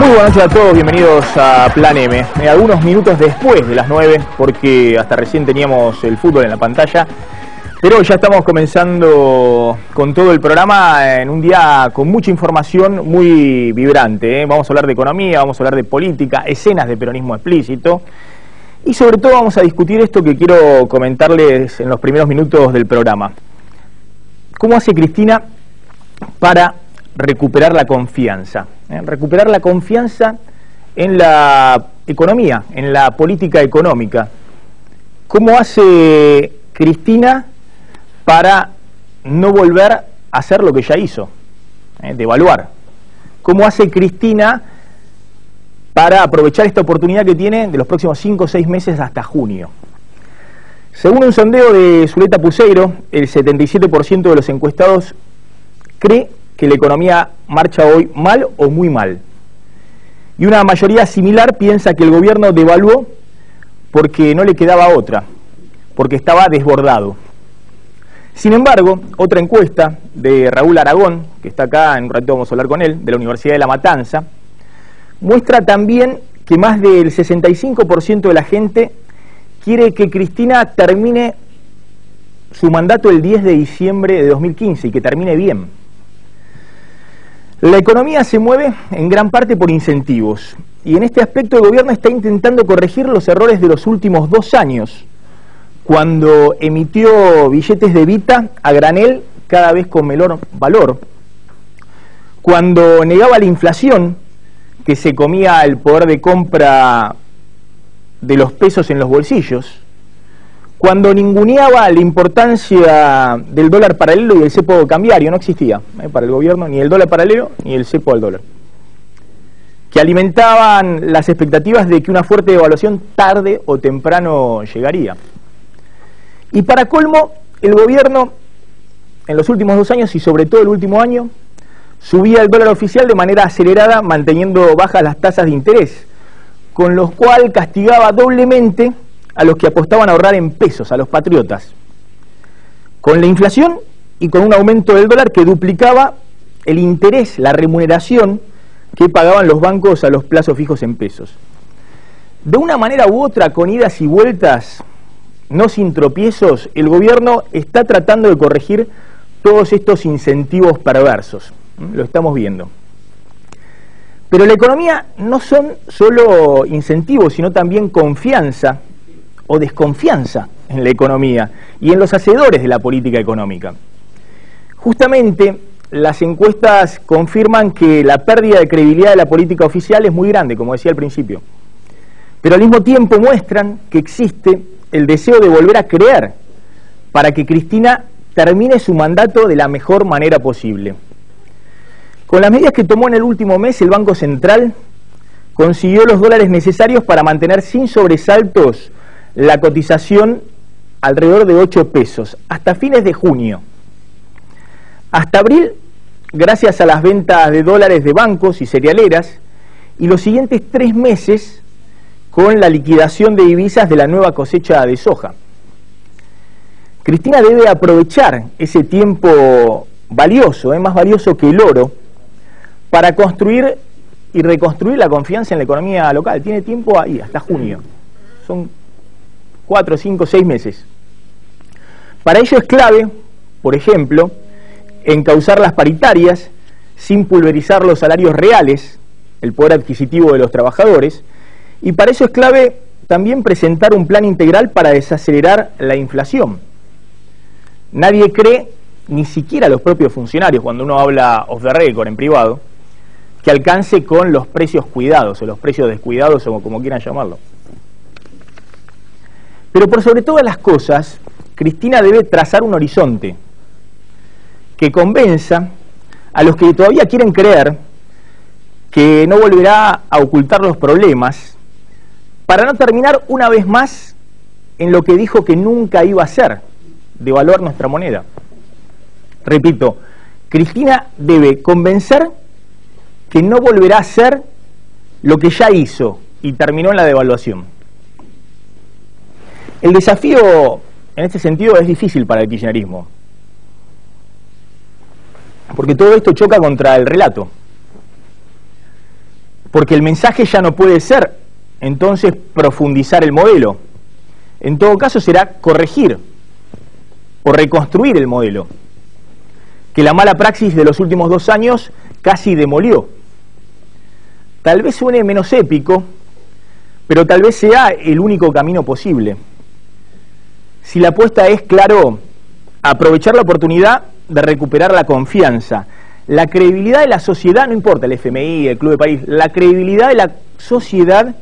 Muy buenas noches a todos, bienvenidos a Plan M. Algunos minutos después de las 9, porque hasta recién teníamos el fútbol en la pantalla, pero ya estamos comenzando con todo el programa en un día con mucha información muy vibrante. Vamos a hablar de economía, vamos a hablar de política, escenas de peronismo explícito, y sobre todo vamos a discutir esto que quiero comentarles en los primeros minutos del programa. ¿Cómo hace Cristina para recuperar la confianza? Recuperar la confianza en la economía, en la política económica. ¿Cómo hace Cristina para no volver a hacer lo que ya hizo? Devaluar. ¿Cómo hace Cristina para aprovechar esta oportunidad que tiene de los próximos 5 o 6 meses hasta junio? Según un sondeo de Zuleta Puseiro, el 77% de los encuestados cree que la economía marcha hoy mal o muy mal. Y una mayoría similar piensa que el gobierno devaluó porque no le quedaba otra, porque estaba desbordado. Sin embargo, otra encuesta de Raúl Aragón, que está acá, en un ratito vamos a hablar con él, de la Universidad de La Matanza, muestra también que más del 65% de la gente quiere que Cristina termine su mandato el 10 de diciembre de 2015 y que termine bien. La economía se mueve en gran parte por incentivos, y en este aspecto el gobierno está intentando corregir los errores de los últimos 2 años, cuando emitió billetes de Vita a granel cada vez con menor valor, cuando negaba la inflación que se comía el poder de compra de los pesos en los bolsillos, cuando ninguneaba la importancia del dólar paralelo y el cepo cambiario. No existía para el gobierno ni el dólar paralelo ni el cepo al dólar, que alimentaban las expectativas de que una fuerte devaluación tarde o temprano llegaría. Y para colmo, el gobierno en los últimos 2 años y sobre todo el último año subía el dólar oficial de manera acelerada, manteniendo bajas las tasas de interés, con lo cual castigaba doblemente a los que apostaban a ahorrar en pesos, a los patriotas, con la inflación y con un aumento del dólar que duplicaba el interés, la remuneración que pagaban los bancos a los plazos fijos en pesos. De una manera u otra, con idas y vueltas, no sin tropiezos, el gobierno está tratando de corregir todos estos incentivos perversos. Lo estamos viendo. Pero la economía no son solo incentivos, sino también confianza o desconfianza en la economía y en los hacedores de la política económica. Justamente las encuestas confirman que la pérdida de credibilidad de la política oficial es muy grande, como decía al principio, pero al mismo tiempo muestran que existe el deseo de volver a creer para que Cristina termine su mandato de la mejor manera posible. Con las medidas que tomó en el último mes, el Banco Central consiguió los dólares necesarios para mantener sin sobresaltos la cotización alrededor de 8 pesos, hasta fines de junio. Hasta abril, gracias a las ventas de dólares de bancos y cerealeras, y los siguientes 3 meses con la liquidación de divisas de la nueva cosecha de soja. Cristina debe aprovechar ese tiempo valioso, más valioso que el oro, para construir y reconstruir la confianza en la economía local. Tiene tiempo ahí, hasta junio. Son 4, 5, 6 meses. Para ello es clave, por ejemplo, encauzar las paritarias sin pulverizar los salarios reales, el poder adquisitivo de los trabajadores, y para eso es clave también presentar un plan integral para desacelerar la inflación. Nadie cree, ni siquiera los propios funcionarios, cuando uno habla off the record en privado, que alcance con los precios cuidados o los precios descuidados o como quieran llamarlo. Pero por sobre todas las cosas, Cristina debe trazar un horizonte que convenza a los que todavía quieren creer que no volverá a ocultar los problemas, para no terminar una vez más en lo que dijo que nunca iba a hacer, devaluar nuestra moneda. Repito, Cristina debe convencer que no volverá a hacer lo que ya hizo y terminó en la devaluación. El desafío en este sentido es difícil para el kirchnerismo, porque todo esto choca contra el relato. porque el mensaje ya no puede ser entonces profundizar el modelo. En todo caso será corregir o reconstruir el modelo, que la mala praxis de los últimos 2 años casi demolió. Tal vez suene menos épico, pero tal vez sea el único camino posible. Si la apuesta es, claro, aprovechar la oportunidad de recuperar la confianza, la credibilidad de la sociedad, no importa el FMI, el Club de París, la credibilidad de la sociedad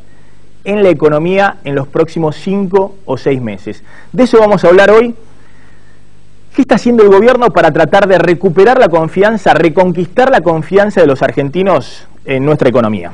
en la economía en los próximos 5 o 6 meses. De eso vamos a hablar hoy. ¿Qué está haciendo el gobierno para tratar de recuperar la confianza, reconquistar la confianza de los argentinos en nuestra economía?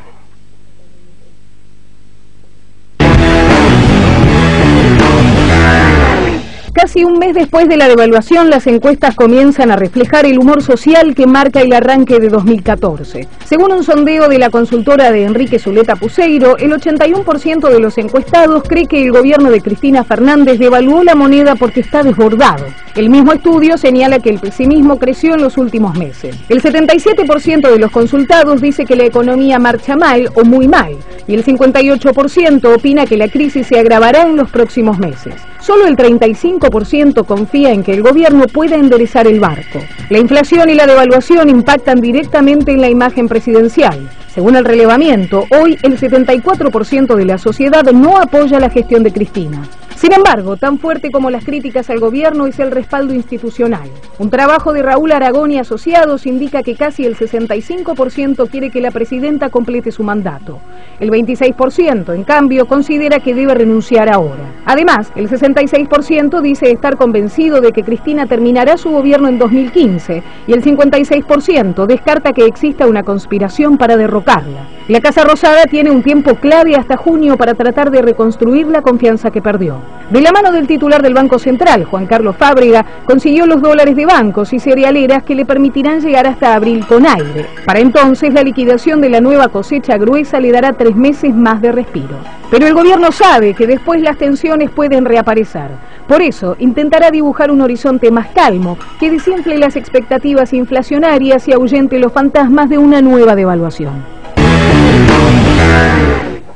Casi un mes después de la devaluación, las encuestas comienzan a reflejar el humor social que marca el arranque de 2014. Según un sondeo de la consultora de Enrique Zuleta Puseiro, el 81% de los encuestados cree que el gobierno de Cristina Fernández devaluó la moneda porque está desbordado. El mismo estudio señala que el pesimismo creció en los últimos meses. El 77% de los consultados dice que la economía marcha mal o muy mal, y el 58% opina que la crisis se agravará en los próximos meses. Solo el 35% confía en que el gobierno pueda enderezar el barco. La inflación y la devaluación impactan directamente en la imagen presidencial. Según el relevamiento, hoy el 74% de la sociedad no apoya la gestión de Cristina. Sin embargo, tan fuerte como las críticas al gobierno es el respaldo institucional. Un trabajo de Raúl Aragón y asociados indica que casi el 65% quiere que la presidenta complete su mandato. El 26%, en cambio, considera que debe renunciar ahora. Además, el 66% dice estar convencido de que Cristina terminará su gobierno en 2015 y el 56% descarta que exista una conspiración para derrocarla. La Casa Rosada tiene un tiempo clave hasta junio para tratar de reconstruir la confianza que perdió. De la mano del titular del Banco Central, Juan Carlos Fábrega, consiguió los dólares de bancos y cerealeras que le permitirán llegar hasta abril con aire. Para entonces, la liquidación de la nueva cosecha gruesa le dará 3 meses más de respiro. Pero el gobierno sabe que después las tensiones pueden reaparecer. Por eso, intentará dibujar un horizonte más calmo, que desinfle las expectativas inflacionarias y ahuyente los fantasmas de una nueva devaluación.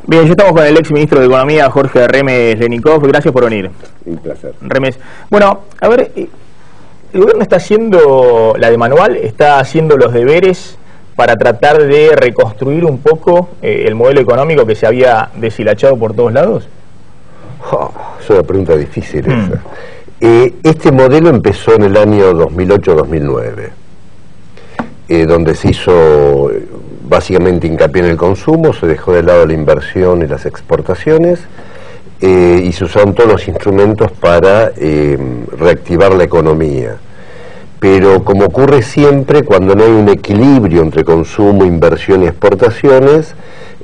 Bien, ya estamos con el ex ministro de Economía, Jorge Remes Lenikov. Gracias por venir. Un placer. Remes, bueno, a ver, el gobierno está haciendo la de manual, está haciendo los deberes para tratar de reconstruir un poco el modelo económico que se había deshilachado por todos lados. Es una pregunta difícil esa. Este modelo empezó en el año 2008-2009, donde se hizo básicamente hincapié en el consumo, se dejó de lado la inversión y las exportaciones, y se usaron todos los instrumentos para reactivar la economía. Pero como ocurre siempre, cuando no hay un equilibrio entre consumo, inversión y exportaciones,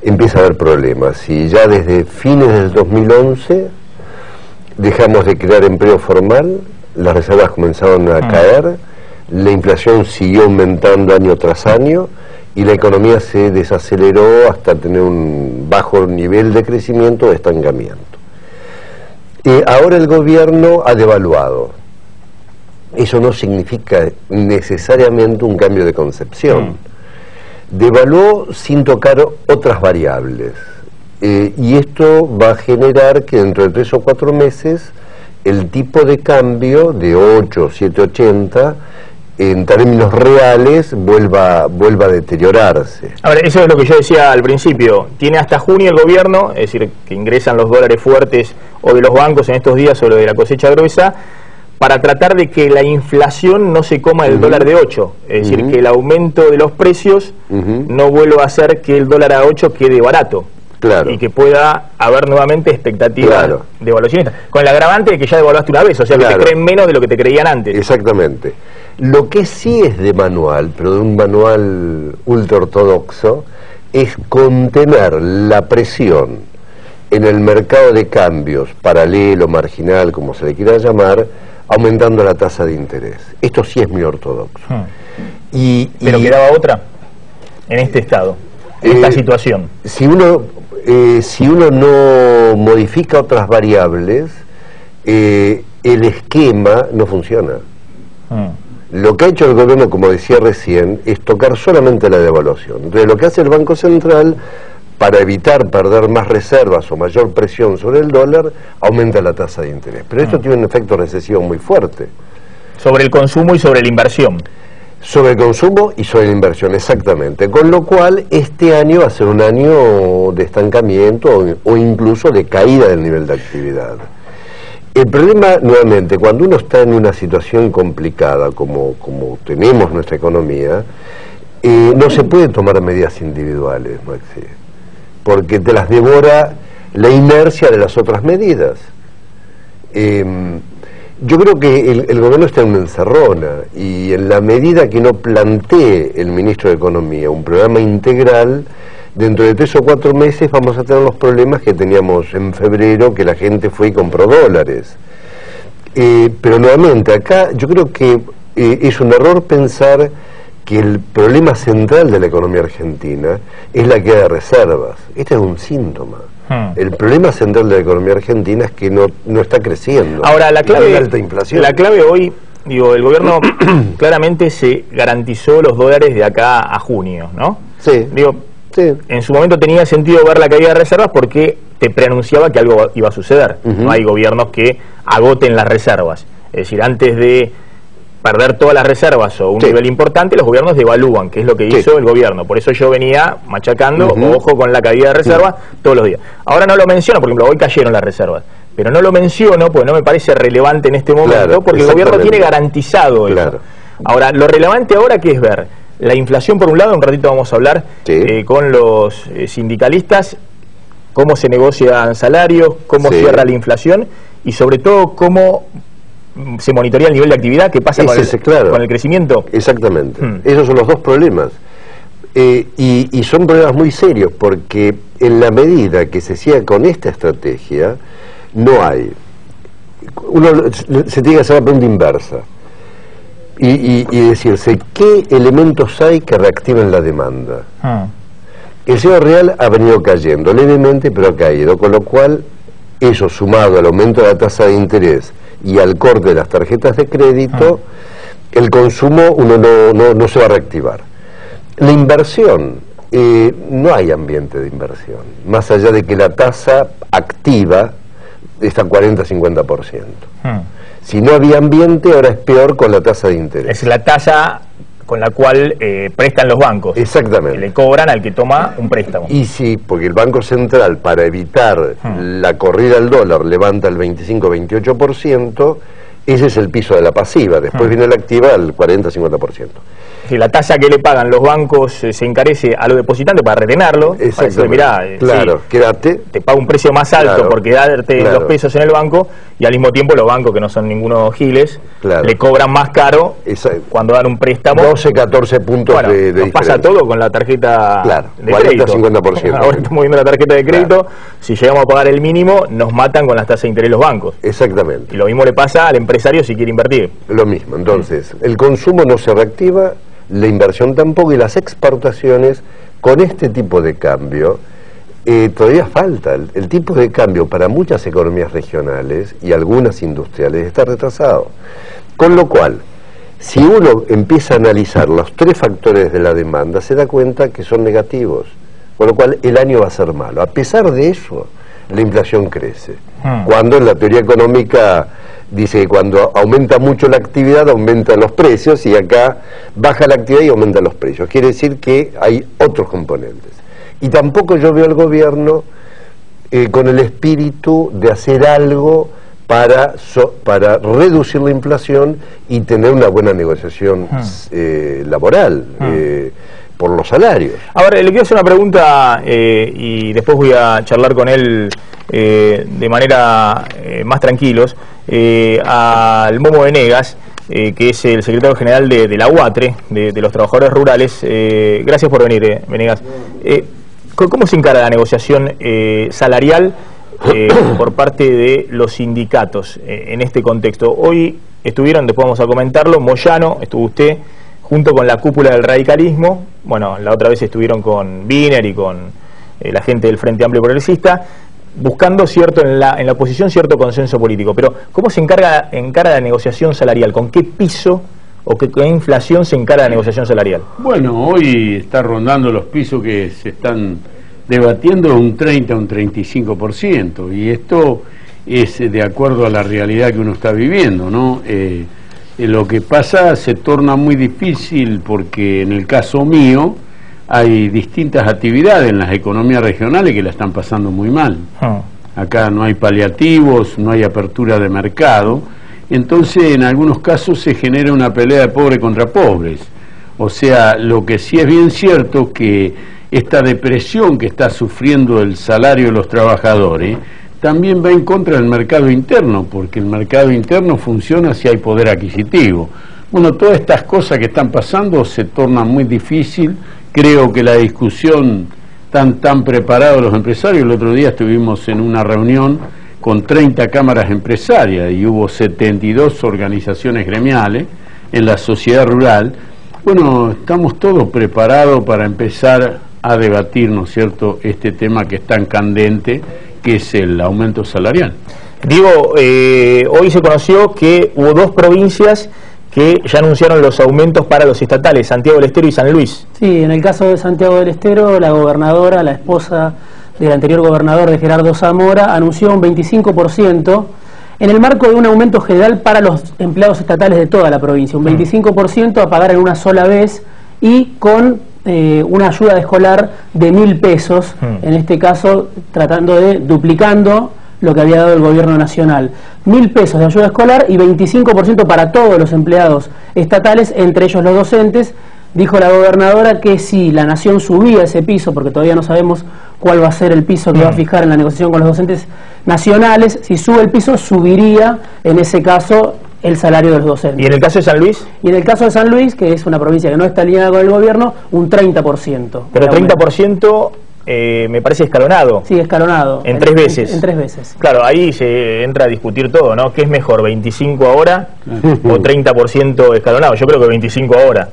empieza a haber problemas. Y ya desde fines del 2011 dejamos de crear empleo formal, las reservas comenzaron a caer, la inflación siguió aumentando año tras año, y la economía se desaceleró hasta tener un bajo nivel de crecimiento o de estancamiento. Ahora el gobierno ha devaluado. Eso no significa necesariamente un cambio de concepción. Devaluó sin tocar otras variables. Y esto va a generar que dentro de 3 o 4 meses el tipo de cambio de 8, 7,80 en términos reales vuelva a deteriorarse. A ver, eso es lo que yo decía al principio. Tiene hasta junio el gobierno, es decir, que ingresan los dólares fuertes o de los bancos en estos días o lo de la cosecha gruesa, para tratar de que la inflación no se coma el dólar de 8. Es decir, que el aumento de los precios no vuelva a hacer que el dólar a 8 quede barato. Claro. Y que pueda haber nuevamente expectativas de evaluacionistas. Con el agravante de que ya devaluaste una vez, o sea que te creen menos de lo que te creían antes. Exactamente. Lo que sí es de manual, pero de un manual ultra ortodoxo, es contener la presión en el mercado de cambios, paralelo, marginal, como se le quiera llamar, aumentando la tasa de interés. Esto sí es muy ortodoxo. Pero quedaba otra en este estado, en esta situación. Si uno no modifica otras variables, el esquema no funciona. Lo que ha hecho el gobierno, como decía recién, es tocar solamente la devaluación. Entonces lo que hace el Banco Central para evitar perder más reservas o mayor presión sobre el dólar, aumenta la tasa de interés. Pero esto tiene un efecto recesivo muy fuerte. Sobre el consumo y sobre la inversión. Sobre el consumo y sobre la inversión, exactamente. Con lo cual, este año va a ser un año de estancamiento o incluso de caída del nivel de actividad. El problema, nuevamente, cuando uno está en una situación complicada, como tenemos nuestra economía, no se puede tomar medidas individuales, Maxi, porque te las devora la inercia de las otras medidas. Yo creo que el gobierno está en una encerrona, y en la medida que no plantee el ministro de Economía un programa integral, dentro de 3 o 4 meses vamos a tener los problemas que teníamos en febrero, que la gente fue y compró dólares. Pero nuevamente, acá yo creo que es un error pensar que el problema central de la economía argentina es la queda de reservas. Este es un síntoma. El problema central de la economía argentina es que no está creciendo. Ahora, la clave, hay alta inflación. La clave hoy, digo, el gobierno claramente se garantizó los dólares de acá a junio, ¿no? Sí. Digo, sí. En su momento tenía sentido ver la caída de reservas porque te preanunciaba que algo iba a suceder. No hay gobiernos que agoten las reservas. Es decir, antes de perder todas las reservas o un nivel importante, los gobiernos devalúan, que es lo que hizo el gobierno. Por eso yo venía machacando, ojo con la caída de reservas, todos los días. Ahora no lo menciono, por ejemplo, hoy cayeron las reservas, pero no lo menciono porque no me parece relevante en este momento, porque el gobierno tiene garantizado eso. Ahora, lo relevante ahora, ¿qué es ver? La inflación por un lado, un ratito vamos a hablar con los sindicalistas, cómo se negocian salarios, cómo cierra la inflación y sobre todo cómo se monitorea el nivel de actividad, qué pasa con el crecimiento. Exactamente. Esos son los dos problemas. Y son problemas muy serios, porque en la medida que se siga con esta estrategia, no hay. Uno se tiene que hacer la pregunta inversa y decirse, ¿qué elementos hay que reactiven la demanda? El SEO real ha venido cayendo levemente, pero ha caído, con lo cual eso, sumado al aumento de la tasa de interés y al corte de las tarjetas de crédito, el consumo uno no se va a reactivar. La inversión, no hay ambiente de inversión, más allá de que la tasa activa está 40-50%. Si no había ambiente, ahora es peor con la tasa de interés. Es la tasa con la cual prestan los bancos. Exactamente. Le cobran al que toma un préstamo. Y sí, porque el Banco Central, para evitar la corrida al dólar, levanta el 25-28%, ese es el piso de la pasiva. Después viene la activa al 40-50%. Si la tasa que le pagan los bancos se encarece a los depositantes para retenerlo, para decirle, mirá, claro, quédate, te pago un precio más alto por quedarte los pesos en el banco, y al mismo tiempo los bancos, que no son ningunos giles, le cobran más caro cuando dan un préstamo. 12-14 puntos de diferencia. Pasa todo con la tarjeta de crédito. 40-50%. Ahora estamos viendo la tarjeta de crédito, si llegamos a pagar el mínimo, nos matan con las tasas de interés los bancos. Exactamente. Y lo mismo le pasa al empresario si quiere invertir. Lo mismo, entonces, el consumo no se reactiva, la inversión tampoco, y las exportaciones con este tipo de cambio todavía falta. El tipo de cambio para muchas economías regionales y algunas industriales está retrasado, con lo cual si uno empieza a analizar los 3 factores de la demanda, se da cuenta que son negativos, con lo cual el año va a ser malo. A pesar de eso, la inflación crece, cuando en la teoría económica dice que cuando aumenta mucho la actividad, aumentan los precios, y acá baja la actividad y aumentan los precios. Quiere decir que hay otros componentes. Y tampoco yo veo al gobierno con el espíritu de hacer algo para reducir la inflación y tener una buena negociación laboral por los salarios. Ahora, le quiero hacer una pregunta y después voy a charlar con él de manera más tranquilos, al Momo Venegas, que es el secretario general de la UATRE, de los trabajadores rurales. Gracias por venir, Venegas. ¿Cómo se encara la negociación salarial por parte de los sindicatos en este contexto? Hoy estuvieron, después vamos a comentarlo, Moyano, estuvo usted, junto con la cúpula del radicalismo. Bueno, la otra vez estuvieron con Wiener y con la gente del Frente Amplio Progresista, buscando en la oposición cierto consenso político. Pero ¿cómo se encara la negociación salarial? ¿Con qué piso o qué inflación se encara la negociación salarial? Bueno, hoy está rondando los pisos que se están debatiendo un 30 o un 35%, y esto es de acuerdo a la realidad que uno está viviendo, ¿no? Lo que pasa se torna muy difícil porque en el caso mío hay distintas actividades en las economías regionales que la están pasando muy mal. Acá no hay paliativos, no hay apertura de mercado, entonces en algunos casos se genera una pelea de pobres contra pobres. O sea, lo que sí es bien cierto que esta depresión que está sufriendo el salario de los trabajadores también va en contra del mercado interno, porque el mercado interno funciona si hay poder adquisitivo. Bueno, todas estas cosas que están pasando se tornan muy difícil. Creo que la discusión tan preparados los empresarios. El otro día estuvimos en una reunión con 30 cámaras empresarias y hubo 72 organizaciones gremiales en la sociedad rural. Bueno, estamos todos preparados para empezar a debatir, ¿no es cierto?, este tema que es tan candente, que es el aumento salarial. Diego, hoy se conoció que hubo dos provincias que ya anunciaron los aumentos para los estatales, Santiago del Estero y San Luis. Sí, en el caso de Santiago del Estero, la gobernadora, la esposa del anterior gobernador de Gerardo Zamora, anunció un 25% en el marco de un aumento general para los empleados estatales de toda la provincia, un 25% a pagar en una sola vez y con una ayuda de escolar de 1.000 pesos, en este caso tratando de duplicando lo que había dado el gobierno nacional. 1.000 pesos de ayuda escolar y 25% para todos los empleados estatales, entre ellos los docentes. Dijo la gobernadora que si la nación subía ese piso, porque todavía no sabemos cuál va a ser el piso que va a fijar en la negociación con los docentes nacionales, si sube el piso subiría en ese caso el salario de los docentes. ¿Y en el caso de San Luis? Y en el caso de San Luis, que es una provincia que no está alineada con el gobierno, un 30%. Pero 30% me parece escalonado. Sí, escalonado. En 3 veces. En 3 veces. Claro, ahí se entra a discutir todo, ¿no? ¿Qué es mejor, 25 ahora o 30% escalonado? Yo creo que 25 ahora.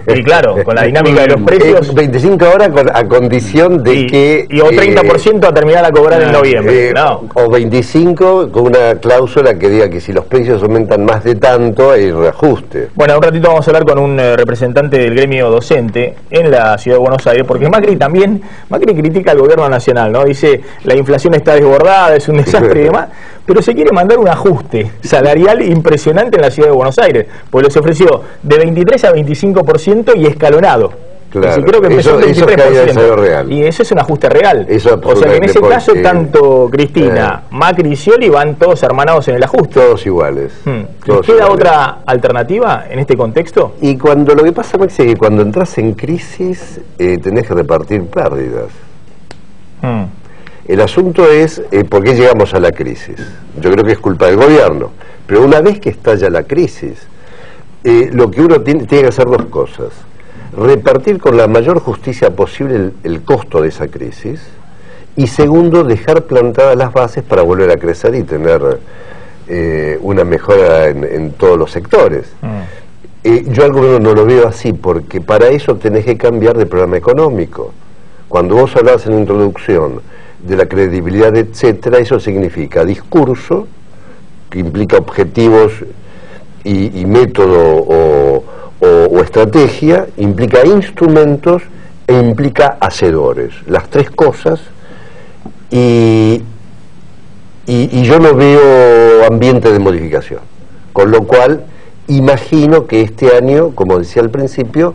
Y claro, con la dinámica de los precios... 25 ahora a condición de que... Y o 30% a terminar a cobrar en noviembre. No. O 25 con una cláusula que diga que si los precios aumentan más de tanto, hay reajuste. Bueno, un ratito vamos a hablar con un representante del gremio docente en la Ciudad de Buenos Aires, porque Macri critica al gobierno nacional, ¿no? Dice, la inflación está desbordada, es un desastre y demás, pero se quiere mandar un ajuste salarial impresionante en la Ciudad de Buenos Aires, porque les ofreció de 23 a 25% y escalonado. Claro, creo que empezó eso 23%. Real. Y eso es un ajuste real. Eso o sea que en ese caso, tanto Cristina, Macri y Scioli van todos hermanados en el ajuste. Todos iguales. Todos ¿Queda iguales. Otra alternativa en este contexto? Y cuando lo que pasa, Maxi, es que cuando entras en crisis tenés que repartir pérdidas. El asunto es por qué llegamos a la crisis. Yo creo que es culpa del gobierno. Pero una vez que estalla la crisis, lo que uno tiene que hacer dos cosas. Repartir con la mayor justicia posible el costo de esa crisis, y segundo, dejar plantadas las bases para volver a crecer y tener una mejora en todos los sectores. Yo al gobierno no lo veo así, porque para eso tenés que cambiar de programa económico. Cuando vos hablás en la introducción de la credibilidad, etcétera, eso significa discurso, que implica objetivos y método o estrategia, implica instrumentos e implica hacedores, las tres cosas, y yo no veo ambiente de modificación, con lo cual imagino que este año, como decía al principio,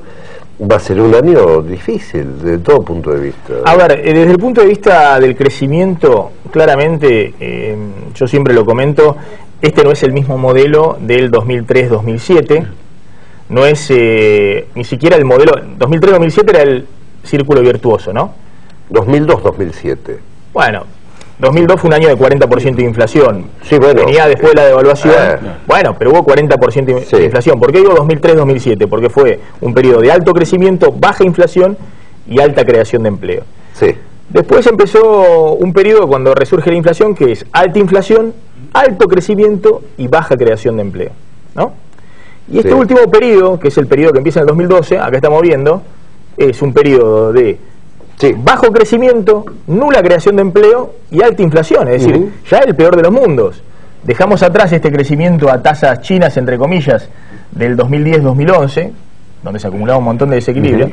va a ser un año difícil desde todo punto de vista. A ver, desde el punto de vista del crecimiento, claramente, yo siempre lo comento, este no es el mismo modelo del 2003-2007, no es ni siquiera el modelo... 2003-2007 era el círculo virtuoso, ¿no? 2002-2007. Bueno, 2002 fue un año de 40% de inflación. Sí, bueno. Venía después de la devaluación. Bueno, pero hubo 40% de inflación. ¿Por qué digo 2003-2007? Porque fue un periodo de alto crecimiento, baja inflación y alta creación de empleo. Sí. Después empezó un periodo cuando resurge la inflación, que es alta inflación, alto crecimiento y baja creación de empleo, ¿no? Y este último periodo, que es el periodo que empieza en el 2012, acá estamos viendo, es un periodo de bajo crecimiento, nula creación de empleo y alta inflación, es decir, ya el peor de los mundos. Dejamos atrás este crecimiento a tasas chinas, entre comillas, del 2010-2011, donde se acumulaba un montón de desequilibrio,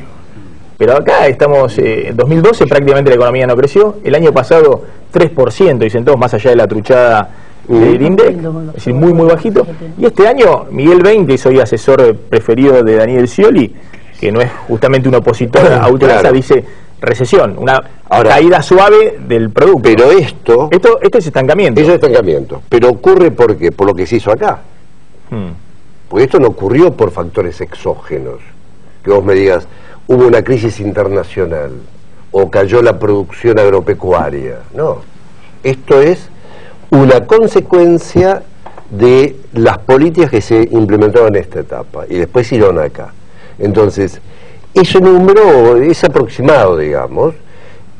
Pero acá estamos, en 2012 prácticamente la economía no creció, el año pasado 3%, dicen todos, más allá de la truchada del INDEC, es decir, muy bajito. Y este año, Miguel Bain, que soy asesor preferido de Daniel Scioli, que no es justamente un opositor a ultranza, dice recesión, una caída suave del producto. Pero esto es estancamiento. Eso es estancamiento. Pero ocurre ¿por qué? Por lo que se hizo acá. Porque esto no ocurrió por factores exógenos. Que vos me digas, hubo una crisis internacional o cayó la producción agropecuaria. No. Esto es una consecuencia de las políticas que se implementaron en esta etapa y después irán acá. Entonces, ese número es aproximado, digamos,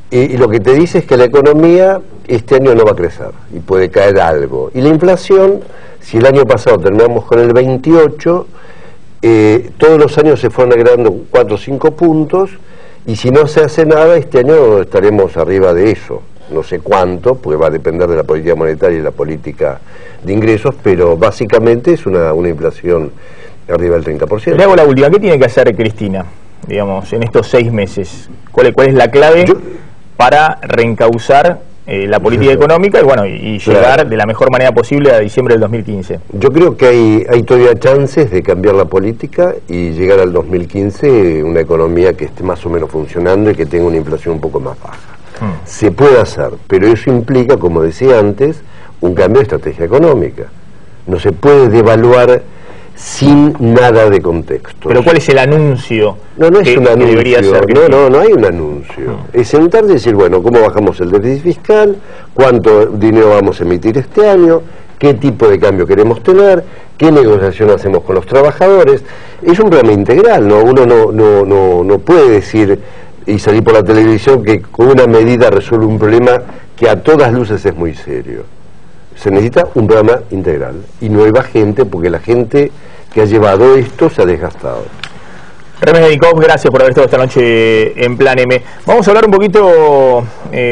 y lo que te dice es que la economía este año no va a crecer y puede caer algo. Y la inflación, si el año pasado terminamos con el 28, todos los años se fueron agregando 4 o 5 puntos, y si no se hace nada, este año estaremos arriba de eso. No sé cuánto, porque va a depender de la política monetaria y la política de ingresos, pero básicamente es una inflación arriba del 30%. Le hago la última, ¿qué tiene que hacer Cristina, digamos, en estos 6 meses? ¿Cuál es la clave para reencauzar la política económica y llegar de la mejor manera posible a diciembre del 2015? Yo creo que hay todavía chances de cambiar la política y llegar al 2015 una economía que esté más o menos funcionando y que tenga una inflación un poco más baja. Se puede hacer, pero eso implica, como decía antes, un cambio de estrategia económica. No se puede devaluar sin nada de contexto. ¿Pero cuál es el anuncio? No es un anuncio, debería ser? No hay un anuncio. Es sentarse y decir, bueno, ¿cómo bajamos el déficit fiscal? ¿Cuánto dinero vamos a emitir este año? ¿Qué tipo de cambio queremos tener? ¿Qué negociación hacemos con los trabajadores? Es un programa integral, ¿no? Uno no puede decir y salir por la televisión que con una medida resuelve un problema que a todas luces es muy serio. Se necesita un programa integral y nueva gente, porque la gente que ha llevado esto se ha desgastado. Remesnikov, gracias por haber estado esta noche en Plan M. Vamos a hablar un poquito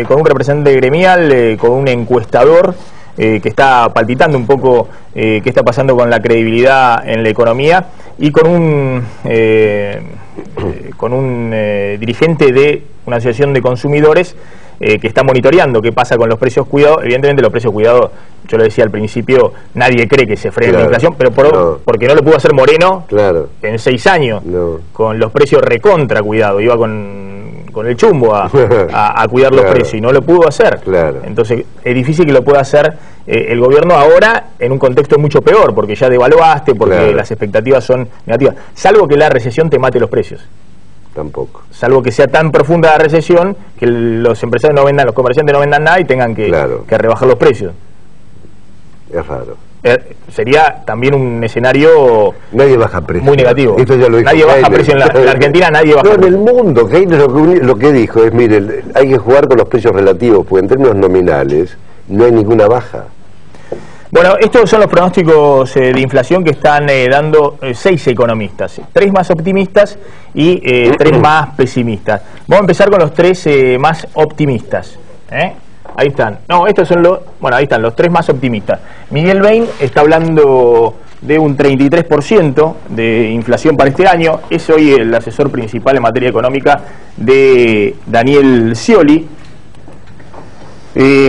con un representante gremial, con un encuestador que está palpitando un poco qué está pasando con la credibilidad en la economía, y con un dirigente de una asociación de consumidores que está monitoreando qué pasa con los precios cuidados. Evidentemente los precios cuidados, yo lo decía al principio, nadie cree que se frene la inflación, pero porque no lo pudo hacer Moreno en 6 años, con los precios recontra cuidado, iba con el chumbo a cuidar los precios, y no lo pudo hacer. Entonces es difícil que lo pueda hacer el gobierno ahora en un contexto mucho peor, porque ya devaluaste, porque las expectativas son negativas, salvo que la recesión te mate los precios. Tampoco. Salvo que sea tan profunda la recesión que los empresarios no vendan, los comerciantes no vendan nada y tengan que rebajar los precios. Es raro. Sería también un escenario nadie baja precio. Muy negativo. Esto ya lo dijo nadie baja precio en la Argentina, nadie baja precio. En el mundo, Keynes lo que dijo es, mire, hay que jugar con los precios relativos, porque en términos nominales no hay ninguna baja. Bueno, estos son los pronósticos de inflación que están dando 6 economistas, 3 más optimistas y 3 más pesimistas. Vamos a empezar con los 3 más optimistas. Ahí están. No, estos son ahí están los 3 más optimistas. Miguel Bain está hablando de un 33% de inflación para este año. Es hoy el asesor principal en materia económica de Daniel Scioli.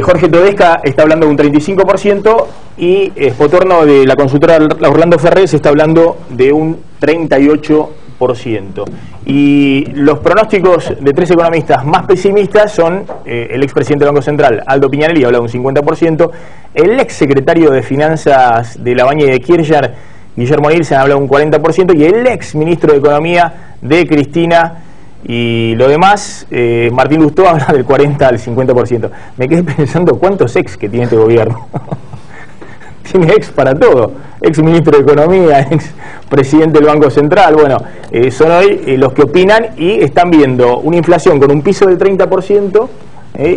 Jorge Todesca está hablando de un 35% y Spotorno, de la consultora Orlando Ferrés, está hablando de un 38%. Y los pronósticos de 3 economistas más pesimistas son el expresidente del Banco Central, Aldo Piñanelli, habla de un 50%, el ex secretario de Finanzas de Labaña y de Kirchner, Guillermo Nielsen, habla de un 40%, y el ex ministro de Economía de Cristina. Y lo demás, Martín Lustó habla del 40 al 50%. Me quedé pensando cuántos ex que tiene este gobierno. Tiene ex para todo. Ex ministro de Economía, ex presidente del Banco Central. Bueno, son hoy los que opinan y están viendo una inflación con un piso del 30%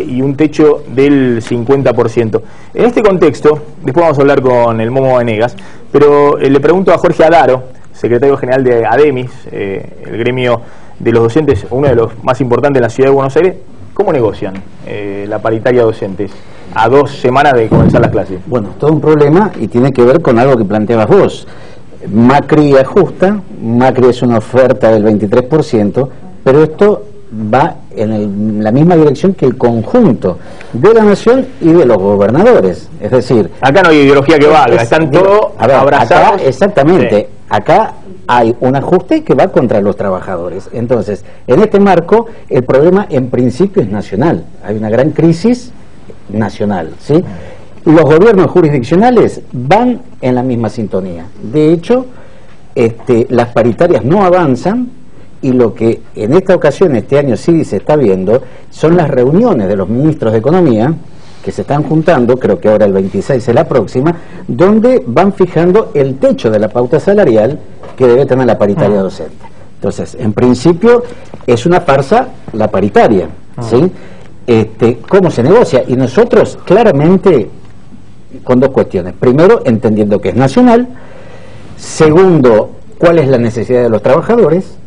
y un techo del 50%. En este contexto, después vamos a hablar con el Momo Venegas, pero le pregunto a Jorge Adaro, secretario general de ADEMIS, el gremio de los docentes, uno de los más importantes en la ciudad de Buenos Aires, ¿cómo negocian la paritaria docentes a 2 semanas de comenzar las clases? Bueno, todo un problema, y tiene que ver con algo que planteabas vos. Macri ajusta, Macri es una oferta del 23%, pero esto va en la misma dirección que el conjunto de la nación y de los gobernadores. Es decir, acá no hay ideología que valga, están todos abrazados. Acá, exactamente, sí. Acá hay un ajuste que va contra los trabajadores. Entonces, en este marco, el problema en principio es nacional. Hay una gran crisis nacional, ¿sí? Los gobiernos jurisdiccionales van en la misma sintonía. De hecho, las paritarias no avanzan, y lo que en esta ocasión, este año sí se está viendo, son las reuniones de los ministros de Economía, que se están juntando, creo que ahora el 26 es la próxima, donde van fijando el techo de la pauta salarial que debe tener la paritaria docente. Entonces, en principio, es una farsa la paritaria, ¿sí? ¿Cómo se negocia? Y nosotros, claramente, con dos cuestiones. Primero, entendiendo que es nacional. Segundo, cuál es la necesidad de los trabajadores.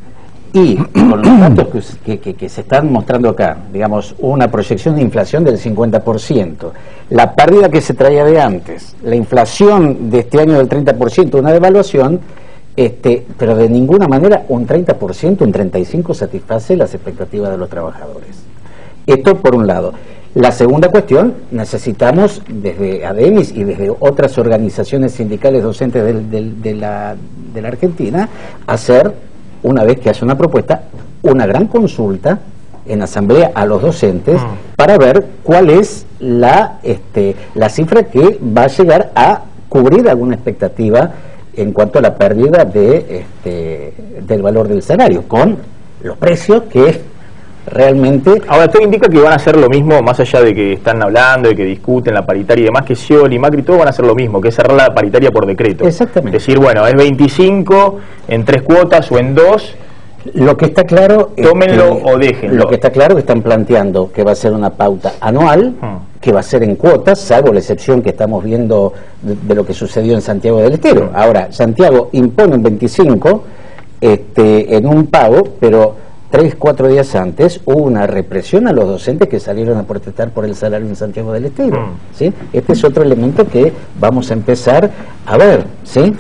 Y con los datos que se están mostrando acá, digamos, una proyección de inflación del 50%, la pérdida que se traía de antes, la inflación de este año del 30%, una devaluación, pero de ninguna manera un 30%, un 35% satisface las expectativas de los trabajadores. Esto por un lado. La segunda cuestión, necesitamos desde ADEMIS y desde otras organizaciones sindicales docentes de la Argentina hacer, una vez que hace una propuesta, una gran consulta en asamblea a los docentes para ver cuál es la cifra que va a llegar a cubrir alguna expectativa en cuanto a la pérdida del valor del salario, con los precios que realmente... Ahora, usted indica que van a hacer lo mismo, más allá de que están hablando, de que discuten la paritaria y demás, que Scioli y Macri, todos van a hacer lo mismo, que es cerrar la paritaria por decreto. Exactamente. Es decir, bueno, es 25 en 3 cuotas o en 2. Lo que está claro... Tómenlo o déjenlo. Lo que está claro es que están planteando que va a ser una pauta anual, que va a ser en cuotas, salvo la excepción que estamos viendo de lo que sucedió en Santiago del Estero. Ahora, Santiago impone un 25 en un pago, pero 3-4 días antes hubo una represión a los docentes que salieron a protestar por el salario en Santiago del Estero, ¿sí? Este es otro elemento que vamos a empezar a ver, ¿sí?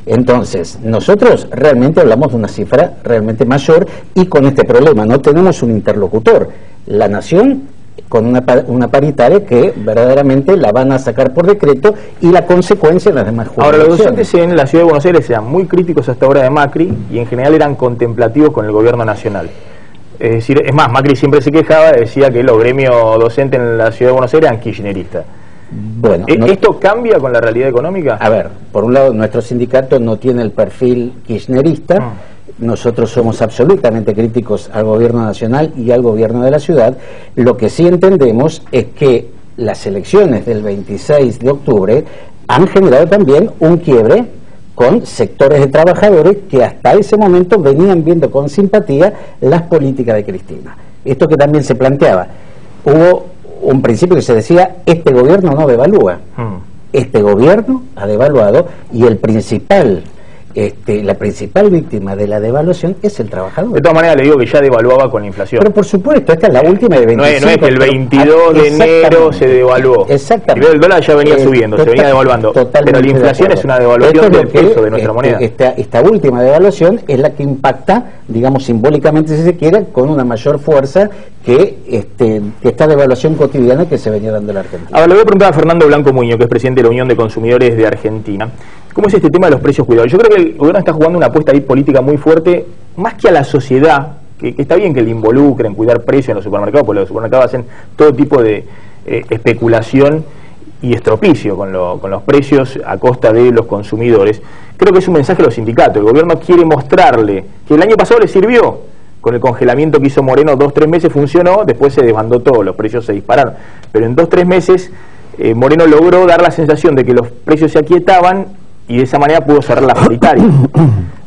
Entonces, nosotros realmente hablamos de una cifra realmente mayor, y con este problema no tenemos un interlocutor. La nación con una paritaria que verdaderamente la van a sacar por decreto, y la consecuencia en las demás jurisdicciones. Ahora, los docentes en la Ciudad de Buenos Aires eran muy críticos hasta ahora de Macri, y en general eran contemplativos con el gobierno nacional. Es decir, es más, Macri siempre se quejaba, decía que los gremios docentes en la Ciudad de Buenos Aires eran kirchneristas. Bueno, ¿Esto cambia con la realidad económica? A ver, por un lado, nuestro sindicato no tiene el perfil kirchnerista. Nosotros somos absolutamente críticos al gobierno nacional y al gobierno de la ciudad. Lo que sí entendemos es que las elecciones del 26 de octubre han generado también un quiebre con sectores de trabajadores que hasta ese momento venían viendo con simpatía las políticas de Cristina. Esto que también se planteaba. Hubo un principio que se decía: este gobierno no devalúa. Este gobierno ha devaluado, y el principal... la principal víctima de la devaluación es el trabajador. De todas maneras, le digo que ya devaluaba con la inflación. Pero por supuesto, esta es la última de 25. No es que el 22 de enero se devaluó. Exactamente. El dólar ya venía subiendo, se venía devaluando. Pero la inflación es una devaluación del peso de nuestra moneda. Esta última devaluación es la que impacta, digamos, simbólicamente, si se quiere, con una mayor fuerza que esta devaluación cotidiana que se venía dando en la Argentina. Ahora le voy a preguntar a Fernando Blanco Muñoz, que es presidente de la Unión de Consumidores de Argentina. ¿Cómo es este tema de los precios cuidados? Yo creo que el gobierno está jugando una apuesta ahí política muy fuerte, más que a la sociedad, que está bien que le involucren, cuidar precios en los supermercados, porque los supermercados hacen todo tipo de especulación y estropicio con los precios a costa de los consumidores. Creo que es un mensaje a los sindicatos. El gobierno quiere mostrarle que el año pasado le sirvió. Con el congelamiento que hizo Moreno, 2-3 meses funcionó, después se desbandó todo, los precios se dispararon. Pero en 2-3 meses Moreno logró dar la sensación de que los precios se aquietaban, y de esa manera pudo cerrar la paritaria.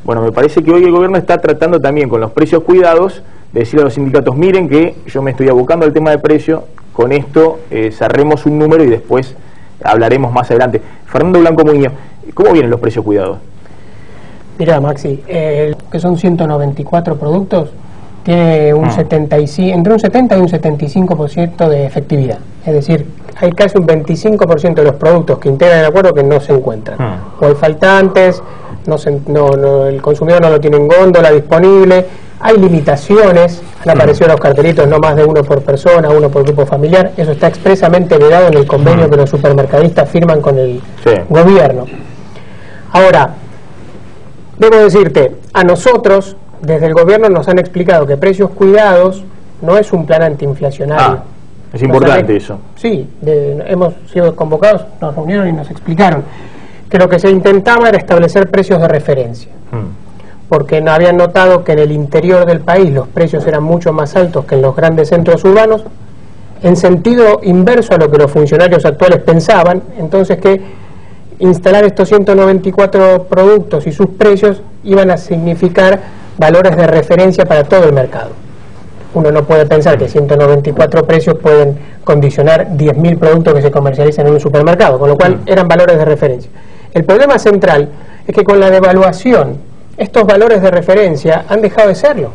Bueno, me parece que hoy el gobierno está tratando también con los precios cuidados de decirle a los sindicatos: miren que yo me estoy abocando al tema de precio, con esto cerremos un número y después hablaremos más adelante. Fernando Blanco Muñoz, ¿cómo vienen los precios cuidados? Mirá, Maxi, que son 194 productos, tiene un entre un 70 y un 75% de efectividad. Es decir, hay casi un 25% de los productos que integran el acuerdo que no se encuentran. O hay faltantes, el consumidor no lo tiene en góndola disponible, Hay limitaciones, han aparecido los cartelitos no más de uno por persona, uno por grupo familiar, eso está expresamente vedado en el convenio que los supermercadistas firman con el gobierno. Ahora, debo decirte, a nosotros, desde el gobierno nos han explicado que Precios Cuidados no es un plan antiinflacionario. Es importante eso. Sí, hemos sido convocados, nos reunieron y nos explicaron que lo que se intentaba era establecer precios de referencia. Porque no habían notado que en el interior del país los precios eran mucho más altos que en los grandes centros urbanos, en sentido inverso a lo que los funcionarios actuales pensaban, entonces que instalar estos 194 productos y sus precios iban a significar valores de referencia para todo el mercado. Uno no puede pensar que 194 precios pueden condicionar 10.000 productos que se comercializan en un supermercado, con lo cual eran valores de referencia. El problema central es que con la devaluación estos valores de referencia han dejado de serlo,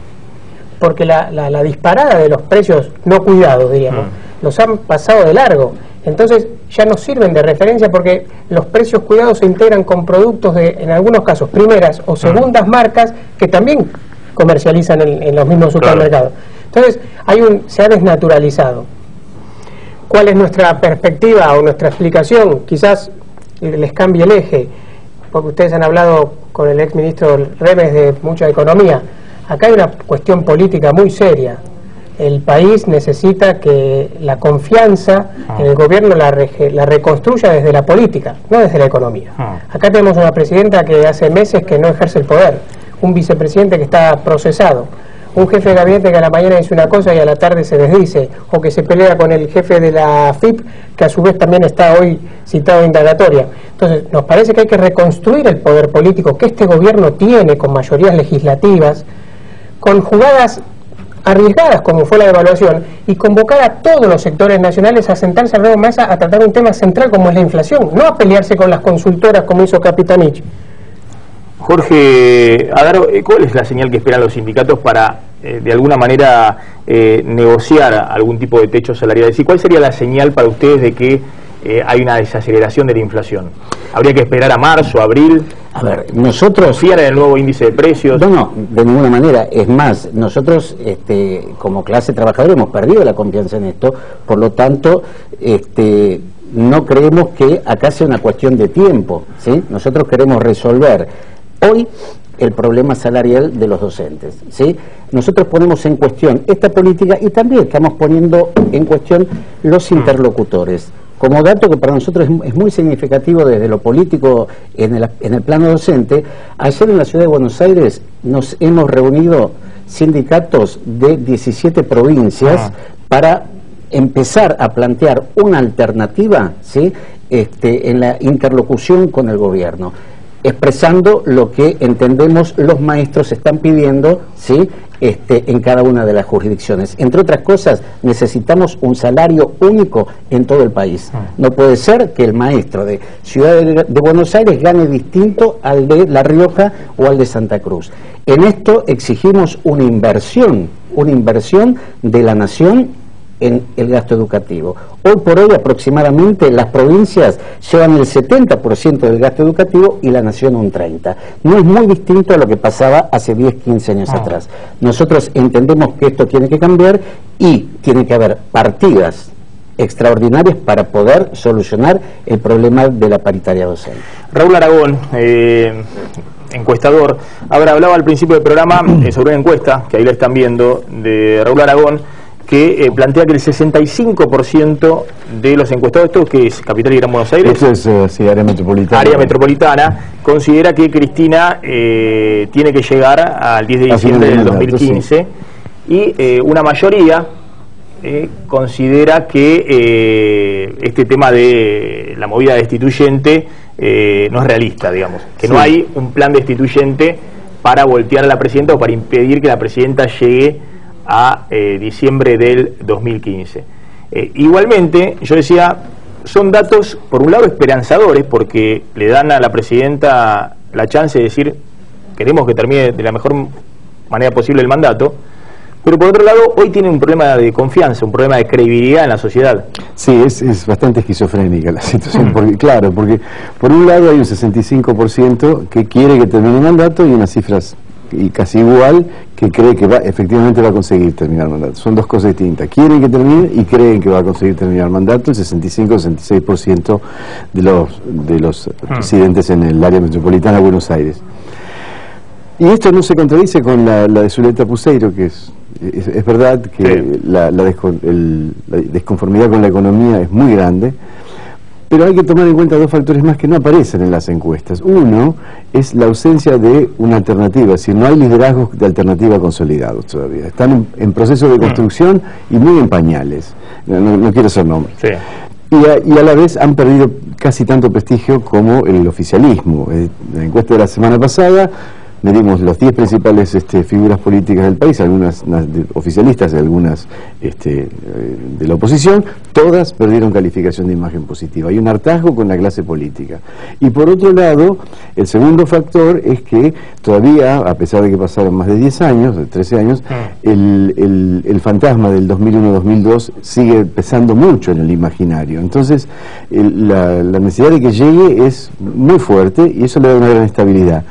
porque la disparada de los precios no cuidados, diríamos, los han pasado de largo. Entonces ya no sirven de referencia porque los precios cuidados se integran con productos de, en algunos casos, primeras o segundas marcas que también comercializan en los mismos supermercados. Entonces se ha desnaturalizado. ¿Cuál es nuestra perspectiva o nuestra explicación? Quizás les cambie el eje, porque ustedes han hablado con el exministro Remes de mucha economía. Acá hay una cuestión política muy seria. El país necesita que la confianza en el gobierno la reconstruya desde la política, no desde la economía. Acá tenemos una presidenta que hace meses que no ejerce el poder, un vicepresidente que está procesado, un jefe de gabinete que a la mañana dice una cosa y a la tarde se desdice, o que se pelea con el jefe de la AFIP, que a su vez también está hoy citado en indagatoria. Entonces, nos parece que hay que reconstruir el poder político que este gobierno tiene con mayorías legislativas, con jugadas arriesgadas como fue la devaluación, y convocar a todos los sectores nacionales a sentarse alrededor de la mesa a tratar un tema central como es la inflación, no a pelearse con las consultoras como hizo Capitanich. Jorge Adaro, ¿cuál es la señal que esperan los sindicatos para, de alguna manera, negociar algún tipo de techo salarial? Es decir, ¿cuál sería la señal para ustedes de que hay una desaceleración de la inflación? ¿Habría que esperar a marzo, abril? A ver, nosotros... ¿Confiar en el nuevo índice de precios? No, de ninguna manera. Es más, nosotros como clase trabajadora hemos perdido la confianza en esto, por lo tanto... no creemos que acá sea una cuestión de tiempo, ¿sí? Nosotros queremos resolver hoy el problema salarial de los docentes, ¿sí? Nosotros ponemos en cuestión esta política y también estamos poniendo en cuestión los interlocutores. Como dato que para nosotros es muy significativo desde lo político en el plano docente, ayer en la ciudad de Buenos Aires nos hemos reunido sindicatos de 17 provincias para empezar a plantear una alternativa, ¿sí? En la interlocución con el gobierno, expresando lo que entendemos los maestros están pidiendo, ¿sí? En cada una de las jurisdicciones. Entre otras cosas, necesitamos un salario único en todo el país. No puede ser que el maestro de Ciudad de Buenos Aires gane distinto al de La Rioja o al de Santa Cruz. En esto exigimos una inversión de la nación en el gasto educativo. Hoy por hoy aproximadamente las provincias llevan el 70% del gasto educativo y la nación un 30%. No es muy distinto a lo que pasaba hace 10, 15 años atrás. Nosotros entendemos que esto tiene que cambiar y tiene que haber partidas extraordinarias para poder solucionar el problema de la paritaria docente. Raúl Aragón, encuestador, hablaba al principio del programa sobre una encuesta, que ahí la están viendo, de Raúl Aragón, que plantea que el 65% de los encuestados, esto que es Capital y Gran Buenos Aires, esto es área metropolitana. Área metropolitana, considera que Cristina tiene que llegar al 10 de diciembre del 2015, sí. Y una mayoría considera que este tema de la movida destituyente no es realista, digamos, que no hay un plan destituyente para voltear a la presidenta o para impedir que la presidenta llegue a diciembre del 2015. Igualmente, yo decía, son datos, por un lado, esperanzadores, porque le dan a la presidenta la chance de decir, queremos que termine de la mejor manera posible el mandato, pero por otro lado, hoy tiene un problema de confianza, un problema de credibilidad en la sociedad. Sí, es bastante esquizofrénica la situación, porque por un lado hay un 65% que quiere que termine el mandato y unas cifras y casi igual que cree que efectivamente va a conseguir terminar el mandato. Son dos cosas distintas. Quieren que termine y creen que va a conseguir terminar el mandato el 65-66% de los residentes en el área metropolitana de Buenos Aires. Y esto no se contradice con la de Zuleta Puseiro, que es verdad que la desconformidad con la economía es muy grande, pero hay que tomar en cuenta dos factores más que no aparecen en las encuestas. Uno es la ausencia de una alternativa, es decir, no hay liderazgos de alternativa consolidados todavía. Están en proceso de construcción y muy en pañales. No quiero hacer nombres. Sí. Y a la vez han perdido casi tanto prestigio como el oficialismo. En la encuesta de la semana pasada medimos las 10 principales figuras políticas del país, algunas oficialistas y algunas de la oposición, todas perdieron calificación de imagen positiva. Hay un hartazgo con la clase política. Y por otro lado, el segundo factor es que todavía, a pesar de que pasaron más de 10 años, de 13 años, el fantasma del 2001-2002 sigue pesando mucho en el imaginario. Entonces, la necesidad de que llegue es muy fuerte y eso le da una gran estabilidad.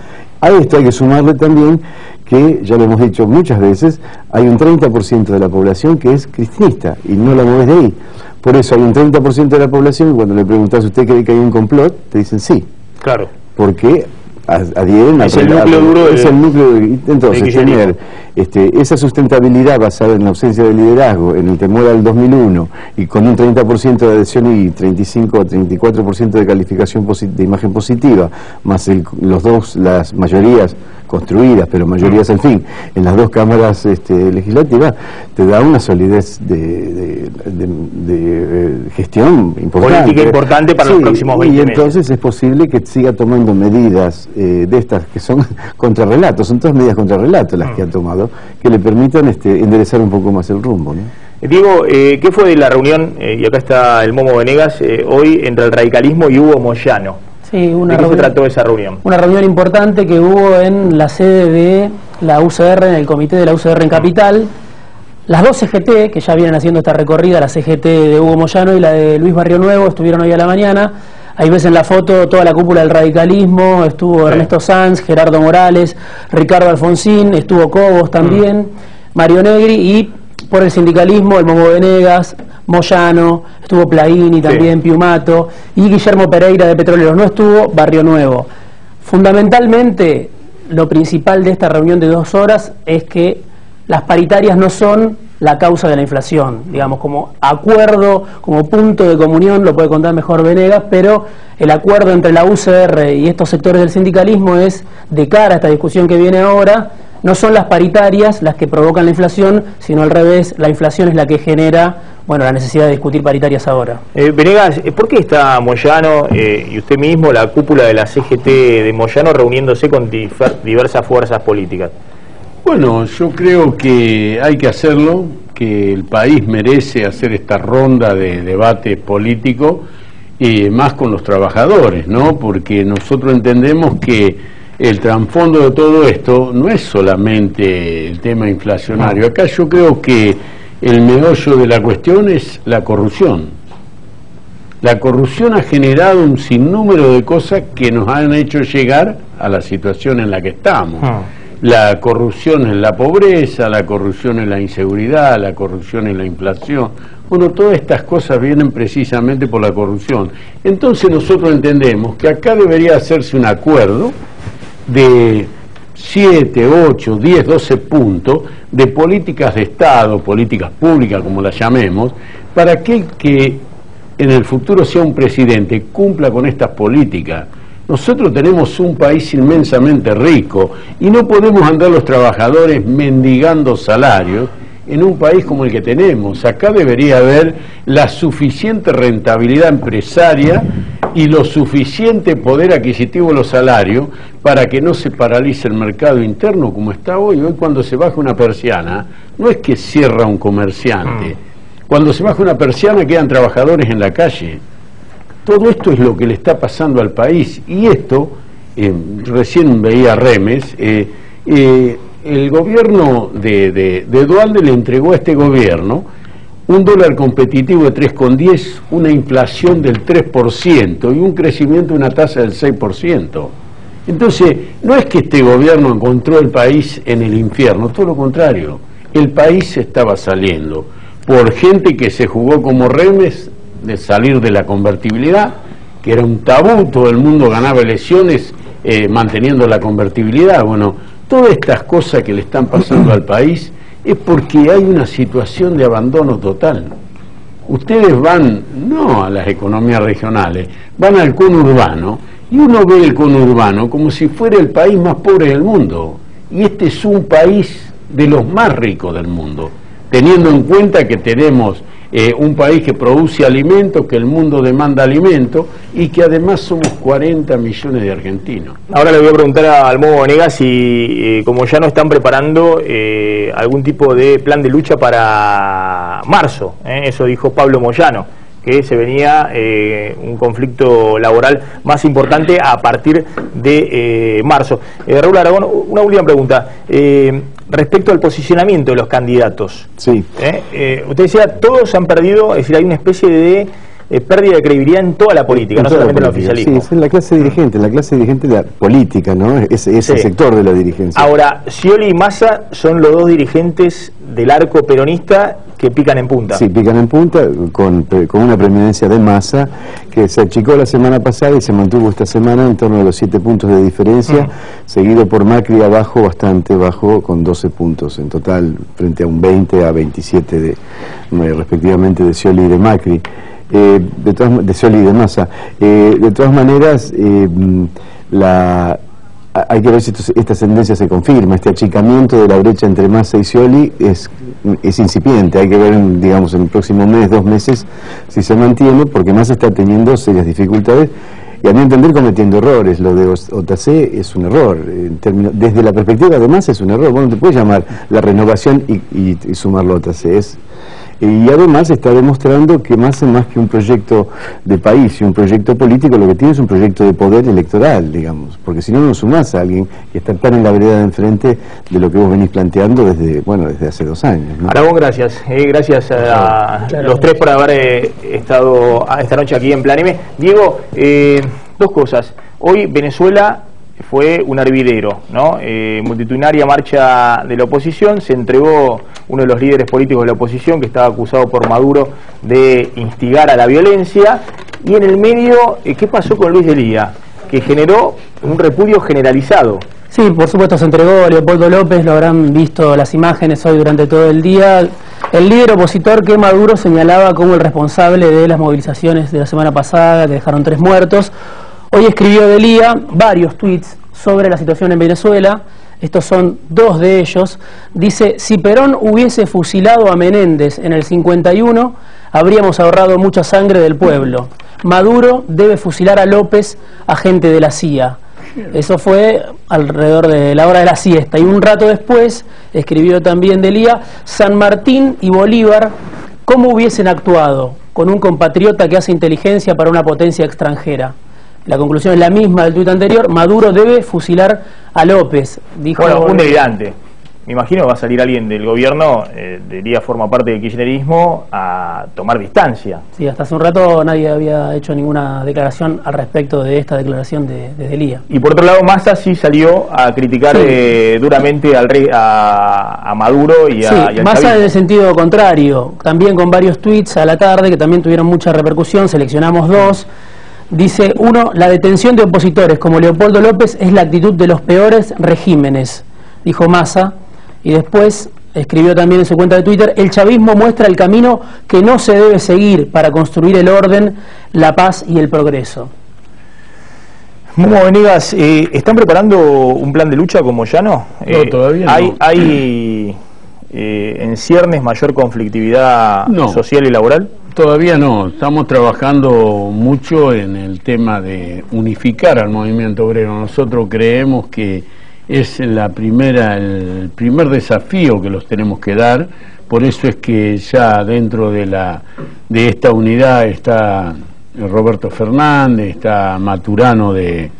A esto hay que sumarle también que, ya lo hemos dicho muchas veces, hay un 30% de la población que es cristinista y no la mueves de ahí. Por eso hay un 30% de la población y cuando le preguntas, ¿usted cree que hay un complot? Te dicen sí. Claro. Porque adhieren es el núcleo duro es el núcleo entonces tener esa sustentabilidad basada en la ausencia de liderazgo, en el temor al 2001 y con un 30% de adhesión y 35 o 34% de calificación de imagen positiva, más las mayorías construidas, pero mayorías al fin, en las dos cámaras legislativas, te da una solidez de gestión importante. Política importante para los próximos 20 meses. Y entonces es posible que siga tomando medidas de estas que son contrarrelatos, son todas medidas contrarrelatos las que han tomado, que le permitan enderezar un poco más el rumbo, ¿no? Diego, ¿qué fue de la reunión, y acá está el Momo Venegas, hoy entre el radicalismo y Hugo Moyano? Sí, ¿De qué se trató esa reunión? Una reunión importante que hubo en la sede de la UCR, en el comité de la UCR en Capital. Las dos CGT, que ya vienen haciendo esta recorrida, la CGT de Hugo Moyano y la de Luis Barrio Nuevo, estuvieron hoy a la mañana. Ahí ves en la foto toda la cúpula del radicalismo, estuvo Ernesto Sanz, Gerardo Morales, Ricardo Alfonsín, estuvo Cobos también, Mario Negri, y por el sindicalismo, el Momo Venegas, Moyano, estuvo Plaini también, Piumato, y Guillermo Pereira de Petroleros. No estuvo Barrio Nuevo. Fundamentalmente, lo principal de esta reunión de 2 horas es que las paritarias no son la causa de la inflación, digamos, como acuerdo, como punto de comunión, lo puede contar mejor Venegas, pero el acuerdo entre la UCR y estos sectores del sindicalismo es, de cara a esta discusión que viene ahora, no son las paritarias las que provocan la inflación, sino al revés, la inflación es la que genera, bueno, la necesidad de discutir paritarias ahora. Venegas, ¿por qué está Moyano y usted mismo, la cúpula de la CGT de Moyano, reuniéndose con diversas fuerzas políticas? Bueno, yo creo que hay que hacerlo, que el país merece hacer esta ronda de debate político, y más con los trabajadores, ¿no? Porque nosotros entendemos que el trasfondo de todo esto no es solamente el tema inflacionario. Acá yo creo que el meollo de la cuestión es la corrupción. La corrupción ha generado un sinnúmero de cosas que nos han hecho llegar a la situación en la que estamos. La corrupción en la pobreza, la corrupción en la inseguridad, la corrupción en la inflación. Bueno, todas estas cosas vienen precisamente por la corrupción. Entonces nosotros entendemos que acá debería hacerse un acuerdo de 7, 8, 10, 12 puntos de políticas de Estado, políticas públicas como las llamemos, para que el que en el futuro sea un presidente cumpla con estas políticas. Nosotros tenemos un país inmensamente rico y no podemos andar los trabajadores mendigando salarios en un país como el que tenemos. Acá debería haber la suficiente rentabilidad empresaria y lo suficiente poder adquisitivo de los salarios para que no se paralice el mercado interno como está hoy. Hoy cuando se baja una persiana, no es que cierra un comerciante. Cuando se baja una persiana quedan trabajadores en la calle. Todo esto es lo que le está pasando al país. Y esto, recién veía Remes, el gobierno de Duhalde le entregó a este gobierno un dólar competitivo de 3,10, una inflación del 3% y un crecimiento de una tasa del 6%. Entonces, no es que este gobierno encontró el país en el infierno, todo lo contrario. El país estaba saliendo por gente que se jugó como remes de salir de la convertibilidad, que era un tabú, todo el mundo ganaba elecciones manteniendo la convertibilidad. Bueno, todas estas cosas que le están pasando al país es porque hay una situación de abandono total. Ustedes van, no a las economías regionales, van al conurbano, y uno ve el conurbano como si fuera el país más pobre del mundo. Y este es un país de los más ricos del mundo, teniendo en cuenta que tenemos un país que produce alimentos, que el mundo demanda alimentos, y que además somos 40 millones de argentinos. Ahora le voy a preguntar a Almo Venegas si, como ya no están preparando algún tipo de plan de lucha para marzo, eso dijo Pablo Moyano, que se venía un conflicto laboral más importante a partir de marzo. Raúl Aragón, una última pregunta. Respecto al posicionamiento de los candidatos. Sí. Usted decía, todos han perdido, es decir, hay una especie de pérdida de credibilidad en toda la política, no solamente en el oficialismo. Sí, es la clase dirigente, de la política, ¿no? Es el sector de la dirigencia. Ahora, Scioli y Massa son los dos dirigentes del arco peronista que pican en punta. Sí, pican en punta, con una preeminencia de Massa, que se achicó la semana pasada y se mantuvo esta semana en torno a los 7 puntos de diferencia, seguido por Macri abajo, bastante bajo, con 12 puntos en total, frente a un 20 a 27 respectivamente de Scioli y de Macri. De Scioli y de Massa. De todas maneras, hay que ver si esta tendencia se confirma. Este achicamiento de la brecha entre Massa y Scioli es incipiente. Hay que ver, digamos, en el próximo mes, 2 meses, si se mantiene, porque Massa está teniendo serias dificultades y, a mi entender, cometiendo errores. Lo de OTC es un error. Desde la perspectiva de Massa es un error. Bueno, te puedes llamar la renovación y sumarlo a OTC. Y además está demostrando que más que un proyecto de país y un proyecto político, lo que tiene es un proyecto de poder electoral, digamos, porque si no, no sumás a alguien que está tan en la vereda de enfrente de lo que vos venís planteando desde hace 2 años, ¿no? Aragón, gracias. Gracias a los tres por haber estado esta noche aquí en Plan M. Diego, 2 cosas. Hoy Venezuela fue un hervidero, ¿no? Multitudinaria marcha de la oposición, se entregó uno de los líderes políticos de la oposición que estaba acusado por Maduro de instigar a la violencia, y en el medio, ¿qué pasó con Luis Delía? Que generó un repudio generalizado. Sí, por supuesto se entregó a Leopoldo López, lo habrán visto las imágenes hoy durante todo el día, el líder opositor que Maduro señalaba como el responsable de las movilizaciones de la semana pasada, que dejaron 3 muertos. Hoy escribió Delía varios tweets sobre la situación en Venezuela. Estos son 2 de ellos. Dice: si Perón hubiese fusilado a Menéndez en el 51, habríamos ahorrado mucha sangre del pueblo. Maduro debe fusilar a López, agente de la CIA. Eso fue alrededor de la hora de la siesta. Y un rato después escribió también Delía: San Martín y Bolívar, ¿cómo hubiesen actuado con un compatriota que hace inteligencia para una potencia extranjera? La conclusión es la misma del tuit anterior: Maduro debe fusilar a López, dijo. Bueno, un delirante. Me imagino que va a salir alguien del gobierno, Delía forma parte del kirchnerismo, a tomar distancia. Sí, hasta hace un rato nadie había hecho ninguna declaración al respecto de esta declaración de Delía. Y por otro lado, Massa sí salió a criticar duramente al rey, a Maduro y al Massa chavismo. en el sentido contrario, también con varios tweets a la tarde que también tuvieron mucha repercusión, seleccionamos 2. Dice: 1, la detención de opositores como Leopoldo López es la actitud de los peores regímenes, dijo Massa. Y después escribió también en su cuenta de Twitter: el chavismo muestra el camino que no se debe seguir para construir el orden, la paz y el progreso. Momo Venegas, ¿están preparando un plan de lucha con Moyano? No, todavía no. ¿Hay en ciernes mayor conflictividad social y laboral? Todavía no, estamos trabajando mucho en el tema de unificar al movimiento obrero. Nosotros creemos que es el primer desafío que los tenemos que dar, por eso es que ya dentro de esta unidad está Roberto Fernández, está Maturano de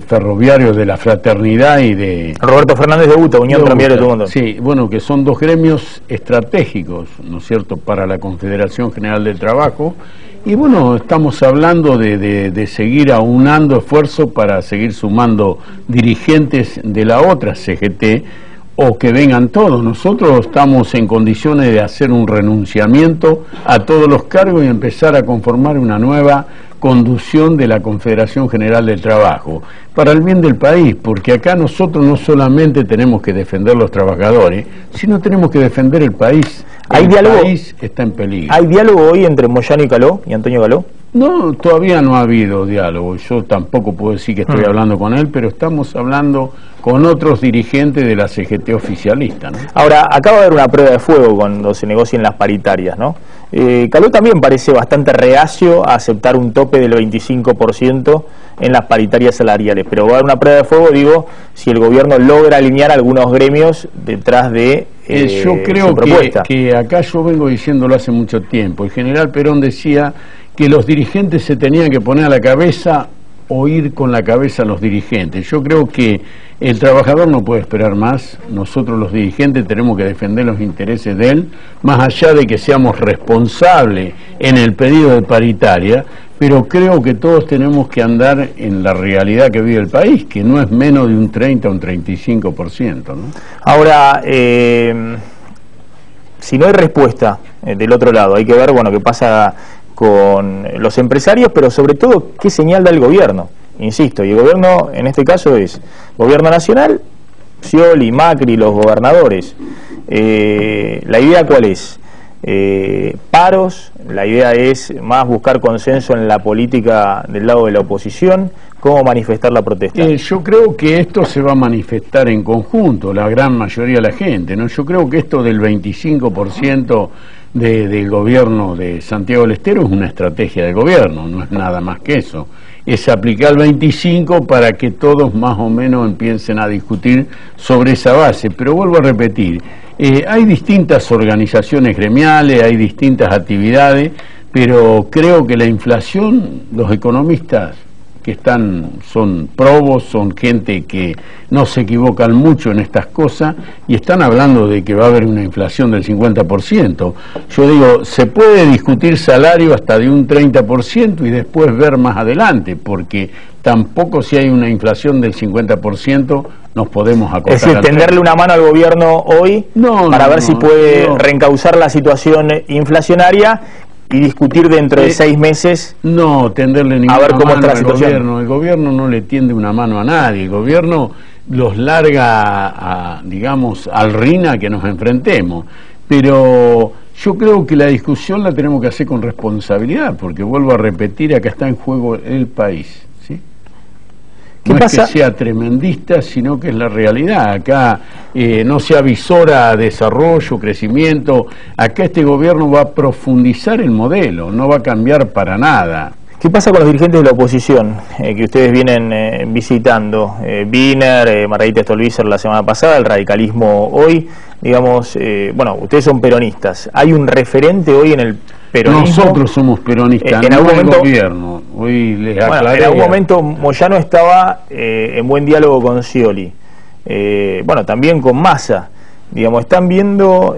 Ferroviarios de la Fraternidad y de... Roberto Fernández de UTA, Unión Tranviaria de Tucumán. Sí, bueno, que son 2 gremios estratégicos, ¿no es cierto?, para la Confederación General del Trabajo, Y bueno, estamos hablando de seguir aunando esfuerzos para seguir sumando dirigentes de la otra CGT, o que vengan todos. Nosotros estamos en condiciones de hacer un renunciamiento a todos los cargos y empezar a conformar una nueva conducción de la Confederación General del Trabajo, para el bien del país, porque acá nosotros no solamente tenemos que defender los trabajadores, sino tenemos que defender el país. ¿Hay diálogo? El país está en peligro. ¿Hay diálogo hoy entre Moyano y Caló, y Antonio Caló? No, todavía no ha habido diálogo. Yo tampoco puedo decir que estoy hablando con él, pero estamos hablando con otros dirigentes de la CGT oficialista, ¿no? Ahora, acaba de haber una prueba de fuego cuando se negocien las paritarias, ¿no? Caló también parece bastante reacio a aceptar un tope del 25% en las paritarias salariales, pero va a haber una prueba de fuego, digo, si el gobierno logra alinear algunos gremios detrás de yo creo su propuesta. que acá yo vengo diciéndolo hace mucho tiempo. El general Perón decía que los dirigentes se tenían que poner a la cabeza o ir con la cabeza a los dirigentes. Yo creo que el trabajador no puede esperar más. Nosotros los dirigentes tenemos que defender los intereses de él, más allá de que seamos responsables en el pedido de paritaria, pero creo que todos tenemos que andar en la realidad que vive el país, que no es menos de un 30 o un 35%, ¿no? Ahora, si no hay respuesta del otro lado, hay que ver, bueno, qué pasa con los empresarios, pero sobre todo qué señal da el gobierno. Insisto, y el gobierno en este caso es gobierno nacional, Scioli, Macri, los gobernadores. ¿La idea cuál es? Paros, la idea es más buscar consenso en la política del lado de la oposición. ¿Cómo manifestar la protesta? Yo creo que esto se va a manifestar en conjunto, la gran mayoría de la gente, ¿no? Yo creo que esto del 25% del gobierno de Santiago del Estero es una estrategia de gobierno, no es nada más que eso. Es aplicar el 25 para que todos más o menos empiecen a discutir sobre esa base. Pero vuelvo a repetir, hay distintas organizaciones gremiales, hay distintas actividades, pero creo que la inflación, los economistas que son probos, son gente que no se equivocan mucho en estas cosas y están hablando de que va a haber una inflación del 50%. Yo digo, se puede discutir salario hasta de un 30% y después ver más adelante, porque tampoco si hay una inflación del 50% nos podemos acotar. Es decir, tenderle una mano al gobierno hoy para ver si puede reencauzar la situación inflacionaria y discutir dentro de 6 meses. No, tenderle ninguna a ver cómo mano está la al situación. gobierno. El gobierno no le tiende una mano a nadie. El gobierno los larga, digamos, al RIN a que nos enfrentemos. Pero yo creo que la discusión la tenemos que hacer con responsabilidad, porque vuelvo a repetir, acá está en juego el país, ¿sí? No es que sea tremendista, sino que es la realidad. Acá no se avisora desarrollo, crecimiento. Acá este gobierno va a profundizar el modelo, no va a cambiar para nada. ¿Qué pasa con los dirigentes de la oposición que ustedes vienen visitando? Wiener, Margarita Stolbizer la semana pasada, el radicalismo hoy. Digamos, bueno, ustedes son peronistas. ¿Hay un referente hoy en el peronismo? Nosotros somos peronistas, en algún momento, gobierno. Hoy les aclaré. En algún momento Moyano estaba en buen diálogo con Scioli. Bueno, también con Massa. Digamos, ¿están viendo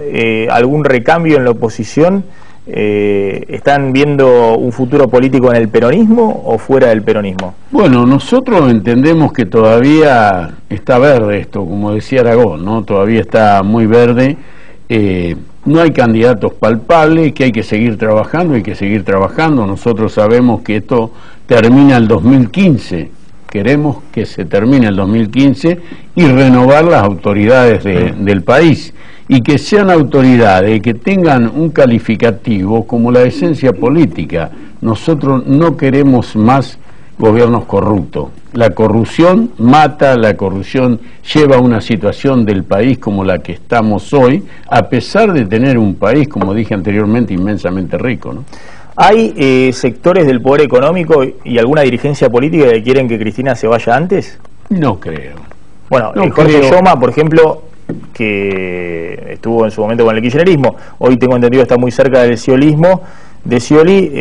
algún recambio en la oposición? ¿Están viendo un futuro político en el peronismo o fuera del peronismo? Bueno, nosotros entendemos que todavía está verde esto, como decía Aragón, ¿no? Todavía está muy verde. No hay candidatos palpables, que hay que seguir trabajando, Nosotros sabemos que esto termina el 2015. Queremos que se termine el 2015 y renovar las autoridades del país, y que sean autoridades que tengan un calificativo como la esencia política. Nosotros no queremos más gobiernos corruptos. La corrupción mata, la corrupción lleva a una situación del país como la que estamos hoy, a pesar de tener un país, como dije anteriormente, inmensamente rico, ¿no? ¿Hay sectores del poder económico y alguna dirigencia política que quieren que Cristina se vaya antes? No creo. Bueno, Jorge Yoma, por ejemplo, que estuvo en su momento con el kirchnerismo, hoy tengo entendido está muy cerca del sciolismo, de Scioli,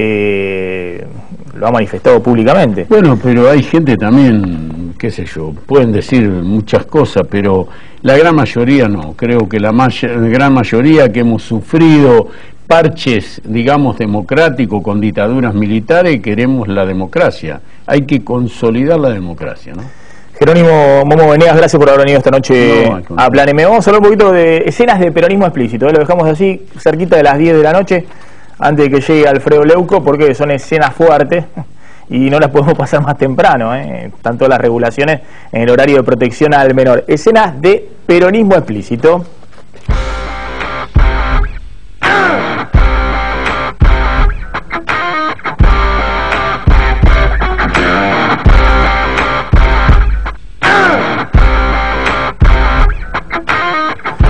lo ha manifestado públicamente. Bueno, pero hay gente también, qué sé yo, pueden decir muchas cosas, pero la gran mayoría no. Creo que la gran mayoría que hemos sufrido parches, digamos, democráticos con dictaduras militares, queremos la democracia. Hay que consolidar la democracia, ¿no? Jerónimo Momo Venegas, gracias por haber venido esta noche a Plan M. Vamos a hablar un poquito de escenas de peronismo explícito, Lo dejamos así, cerquita de las 10 de la noche, antes de que llegue Alfredo Leuco, porque son escenas fuertes y no las podemos pasar más temprano, tanto las regulaciones en el horario de protección al menor. Escenas de peronismo explícito.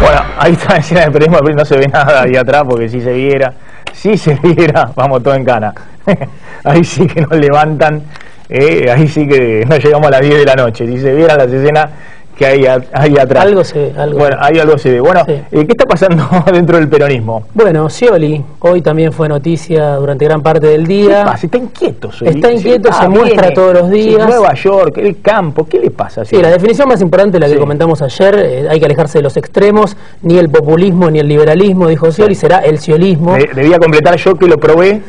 Bueno, ahí está la escena de peronismo explícito, no se ve nada ahí atrás porque si se viera, vamos todo en cana. Ahí sí que nos levantan, ahí sí que no llegamos a las 10 de la noche. Si se vieran las escenas que hay atrás. Algo se ve. Bueno, ahí algo se ve. Bueno, sí. ¿Qué está pasando dentro del peronismo? Bueno, Scioli, hoy también fue noticia durante gran parte del día. ¿Qué pasa? Está inquieto, Scioli. Está inquieto, se muestra todos los días. Sí, Nueva York, el campo, ¿qué le pasa? Sí, la definición más importante, la que comentamos ayer, hay que alejarse de los extremos, ni el populismo ni el liberalismo, dijo Scioli, será el ciolismo. Debía completar yo que lo probé.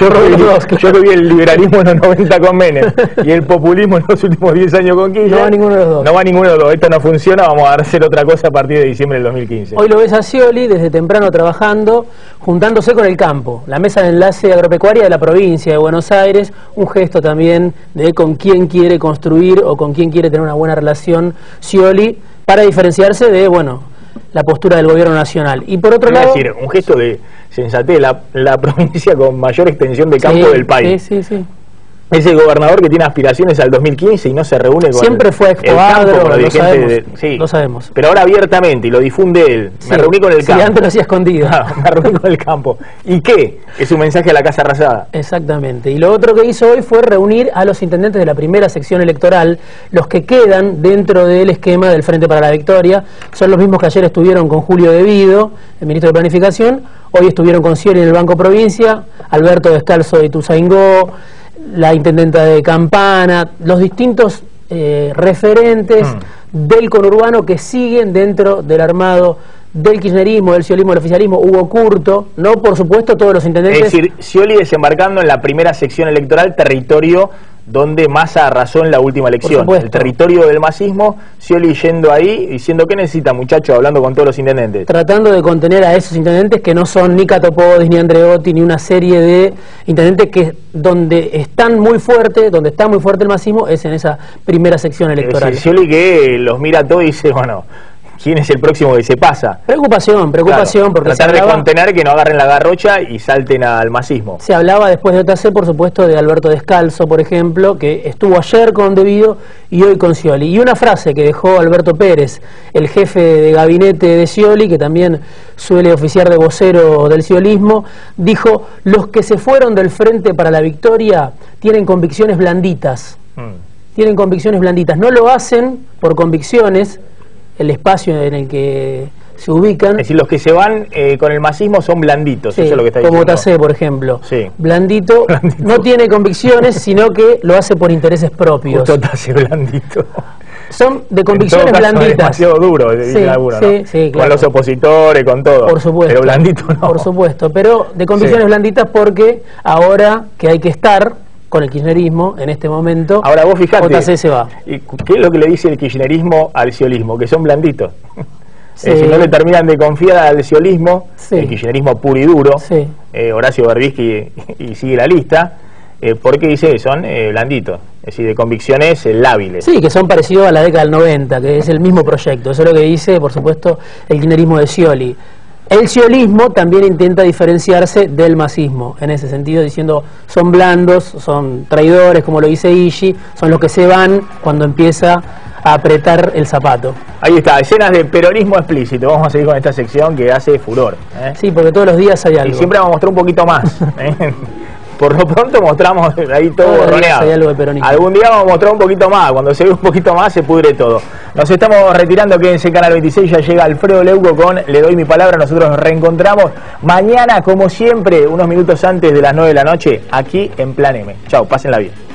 Yo vi el liberalismo en los 90 con Menem y el populismo en los últimos 10 años con Kirchner. No va ninguno de los dos. No va ninguno de los dos. Esto no funciona, vamos a hacer otra cosa a partir de diciembre del 2015. Hoy lo ves a Scioli desde temprano trabajando, juntándose con el campo, la mesa de enlace agropecuaria de la provincia de Buenos Aires, un gesto también de con quién quiere construir o con quién quiere tener una buena relación Scioli, para diferenciarse de, la postura del gobierno nacional. Y por otro lado... Es decir, un gesto de sensatez, la provincia con mayor extensión de campo del país. Sí. Es el gobernador que tiene aspiraciones al 2015 y no se reúne con siempre fue Expoagro, lo sabemos. Pero ahora abiertamente, y lo difunde él. Me reuní con el campo. Sí, antes lo hacía escondido. Me reuní con el campo. ¿Y qué? Es un mensaje a la Casa Rosada. Exactamente. Y lo otro que hizo hoy fue reunir a los intendentes de la primera sección electoral, los que quedan dentro del esquema del Frente para la Victoria. Son los mismos que ayer estuvieron con Julio Devido, el ministro de Planificación. Hoy estuvieron con Scioli en el Banco Provincia, Alberto Descalzo de Ituzaingó, la intendenta de Campana, los distintos referentes del conurbano que siguen dentro del armado del kirchnerismo, del ciolismo, del oficialismo. Hugo Curto, no por supuesto todos los intendentes. Es decir, Scioli desembarcando en la primera sección electoral, territorio donde Massa arrasó en la última elección, el territorio del masismo. Scioli yendo ahí, diciendo, ¿qué necesita, muchachos? Hablando con todos los intendentes. Tratando de contener a esos intendentes que no son ni Catopodis, ni Andreotti, ni una serie de intendentes que donde están muy fuerte, donde está muy fuerte el masismo, es en esa primera sección electoral. Es Scioli que los mira todo y dice, ¿quién es el próximo que se pasa? Preocupación, claro, porque tratar de contener que no agarren la garrocha y salten al masismo. Se hablaba después de OTC, por supuesto, de Alberto Descalzo, por ejemplo, que estuvo ayer con Devido y hoy con Scioli. Y una frase que dejó Alberto Pérez, el jefe de gabinete de Scioli, que también suele oficiar de vocero del ciolismo, dijo: los que se fueron del Frente para la Victoria tienen convicciones blanditas. Tienen convicciones blanditas. No lo hacen por convicciones, el espacio en el que se ubican. Es decir, los que se van con el masismo son blanditos, eso es lo que está diciendo. Como Tacé, por ejemplo. Sí. Blandito no tiene convicciones, sino que lo hace por intereses propios. Justo Tacé, blandito. Son de convicciones blanditas. Es demasiado duro, dice alguno, ¿no? Sí, claro. Con los opositores, con todo. Por supuesto. Pero blandito no. Por supuesto, pero de convicciones blanditas, porque ahora que hay que estar con el kirchnerismo en este momento, ahora vos fijate, JC se va. ¿Qué es lo que le dice el kirchnerismo al ciolismo? Que son blanditos. Es decir, no le terminan de confiar al ciolismo, el kirchnerismo puro y duro, Horacio Berbisky y sigue la lista, porque dice que son blanditos, es decir, de convicciones lábiles. Sí, que son parecidos a la década del 90, que es el mismo proyecto. Eso es lo que dice, por supuesto, el kirchnerismo de Scioli. El ciolismo también intenta diferenciarse del masismo, en ese sentido, diciendo son blandos, son traidores, como lo dice Ishi, son los que se van cuando empieza a apretar el zapato. Ahí está, escenas de peronismo explícito. Vamos a seguir con esta sección que hace furor. Sí, porque todos los días hay algo. Y siempre vamos a mostrar un poquito más. Por lo pronto mostramos ahí todo borroneado. Algún día vamos a mostrar un poquito más. Cuando se ve un poquito más se pudre todo. Nos estamos retirando, quédense en Canal 26. Ya llega Alfredo Leuco con Le Doy Mi Palabra. Nosotros nos reencontramos mañana, como siempre, unos minutos antes de las 9 de la noche, aquí en Plan M. Chau, pásenla bien.